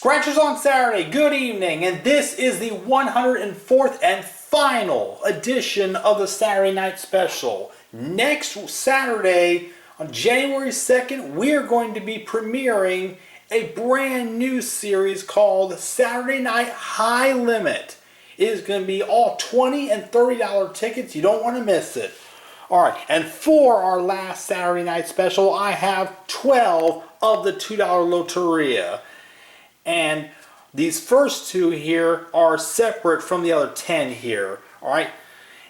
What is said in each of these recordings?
Scratchers on Saturday, good evening, and this is the 104th and final edition of the Saturday Night Special. Next Saturday, on January 2nd, we are going to be premiering a brand new series called Saturday Night High Limit. It is going to be all $20 and $30 tickets. You don't want to miss it. Alright, and for our last Saturday Night Special, I have 12 of the $2 Loteria. And these first two here are separate from the other 10 here. Alright,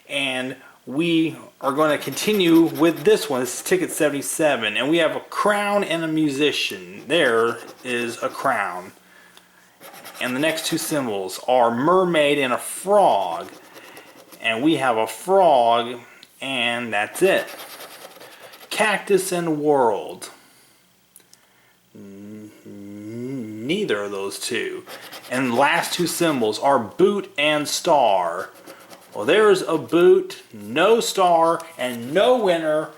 and we are going to continue with this one. This is ticket 77, and we have a crown and a musician. There is a crown. And the next two symbols are mermaid and a frog. And we have a frog, and that's it. Cactus and world. Neither of those two. And the last two symbols are boot and star. Well, there's a boot, no star, and no winner.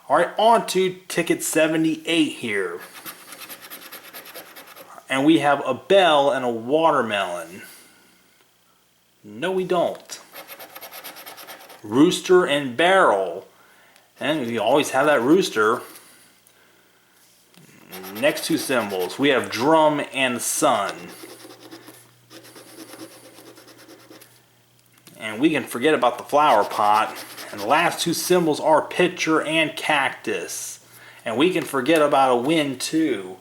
Alright, on to ticket 78 here. And we have a bell and a watermelon. No, we don't. Rooster and barrel. And we always have that rooster. Next two symbols, we have drum and sun. And we can forget about the flower pot. And the last two symbols are pitcher and cactus. And we can forget about a wind too.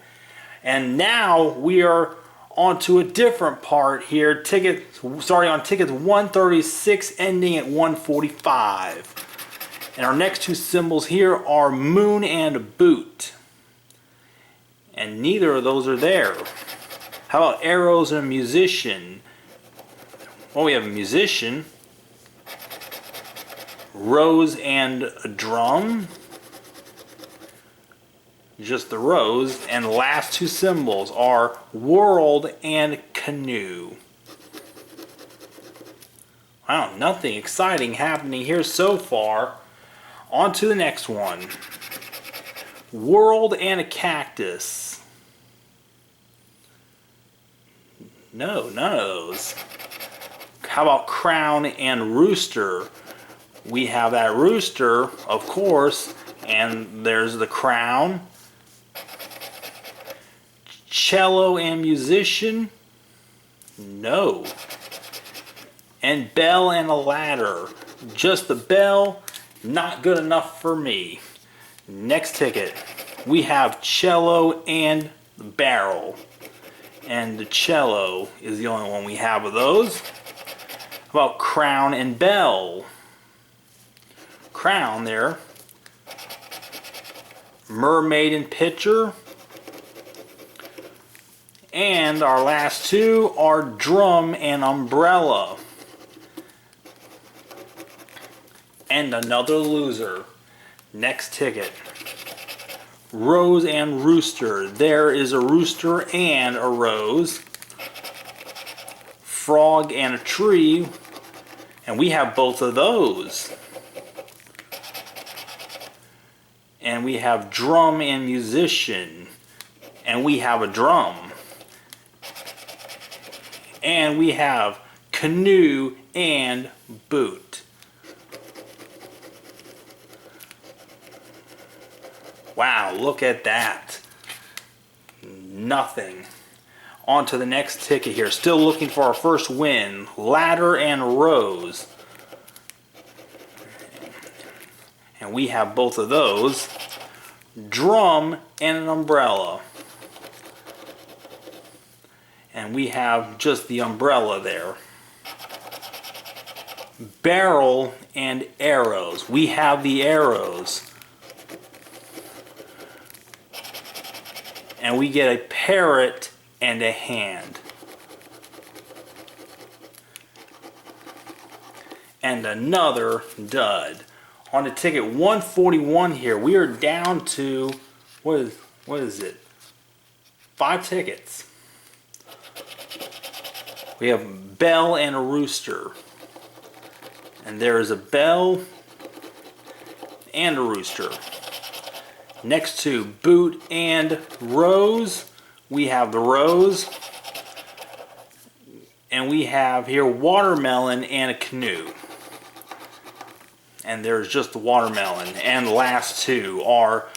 And now we are on to a different part here. Starting on tickets 136, ending at 145. And our next two symbols here are moon and boot. And neither of those are there. How about arrows and a musician? Well, we have a musician. Rose and a drum. Just the rose. And the last two symbols are world and canoe. Wow, nothing exciting happening here so far. On to the next one. World and a cactus. No, none of those. How about crown and rooster? We have that rooster, of course, and there's the crown. Cello and musician? No. And bell and a ladder. Just the bell, not good enough for me. Next ticket, we have cello and the barrel. And the cello is the only one we have of those. How about crown and bell? Crown there. Mermaid and pitcher. And our last two are drum and umbrella. And another loser. Next ticket. Rose and rooster. There is a rooster and a rose. Frog and a tree. And we have both of those. And we have drum and musician. And we have a drum. And we have canoe and boot. Wow, look at that. Nothing. On to the next ticket here. Still looking for our first win. Ladder and rose. And we have both of those. Drum and an umbrella. And we have just the umbrella there. Barrel and arrows. We have the arrows. And we get a parrot and a hand. And another dud. On to ticket 141 here, we are down to, what is it? 5 tickets. We have bell and a rooster. And there is a bell and a rooster. Next to boot and rose, we have the rose. And we have here watermelon and a canoe. And there's just the watermelon. And the last two are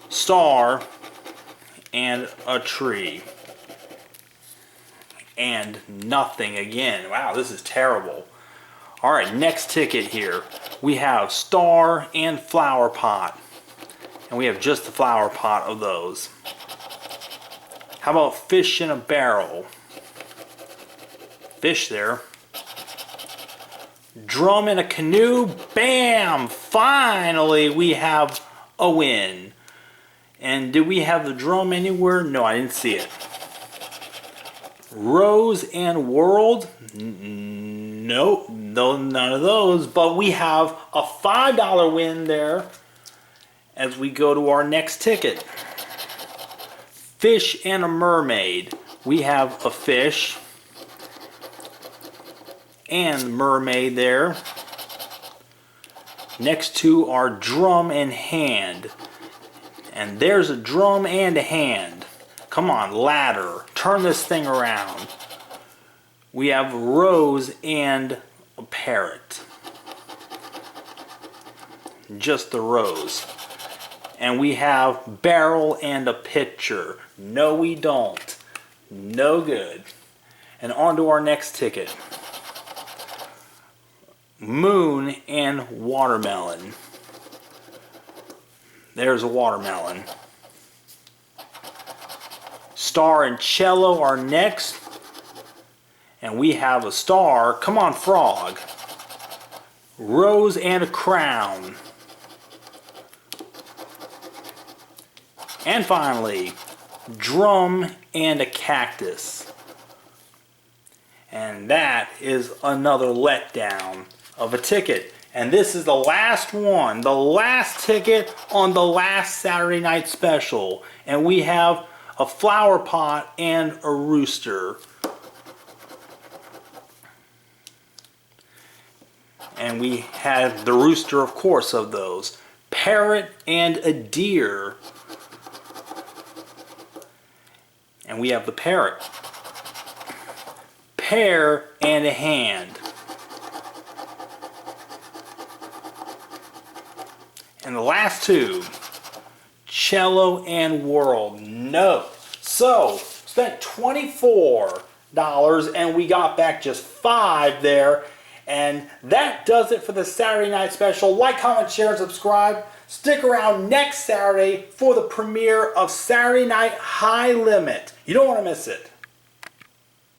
star and a tree. And nothing again. Wow, this is terrible. Alright, next ticket here. We have star and flower pot. And we have just the flower pot of those. How about fish in a barrel? Fish there. Drum in a canoe. Bam! Finally we have a win. And did we have the drum anywhere? No, I didn't see it. Rose and world. Nope, no, none of those. But we have a $5 win there as we go to our next ticket. Fish and a mermaid. We have a fish and mermaid there. Next to our drum and hand. And there's a drum and a hand. Come on, ladder. Turn this thing around. We have a rose and a parrot. Just the rose. And we have barrel and a pitcher. No, we don't. No good. And on to our next ticket. Moon and watermelon. There's a watermelon. Star and cello are next. And we have a star. Come on, frog. Rose and a crown. And finally, drum and a cactus. And that is another letdown of a ticket. And this is the last one, the last ticket on the last Saturday night special. And we have a flower pot and a rooster. And we had the rooster, of course, of those. Parrot and a deer. And we have the parrot. Pear and a hand. And the last two, cello and world. No. So, spent $24 and we got back just $5 there. And that does it for the Saturday night special. Like, comment, share, and subscribe. Stick around next Saturday for the premiere of Saturday Night High Limit. You don't want to miss it.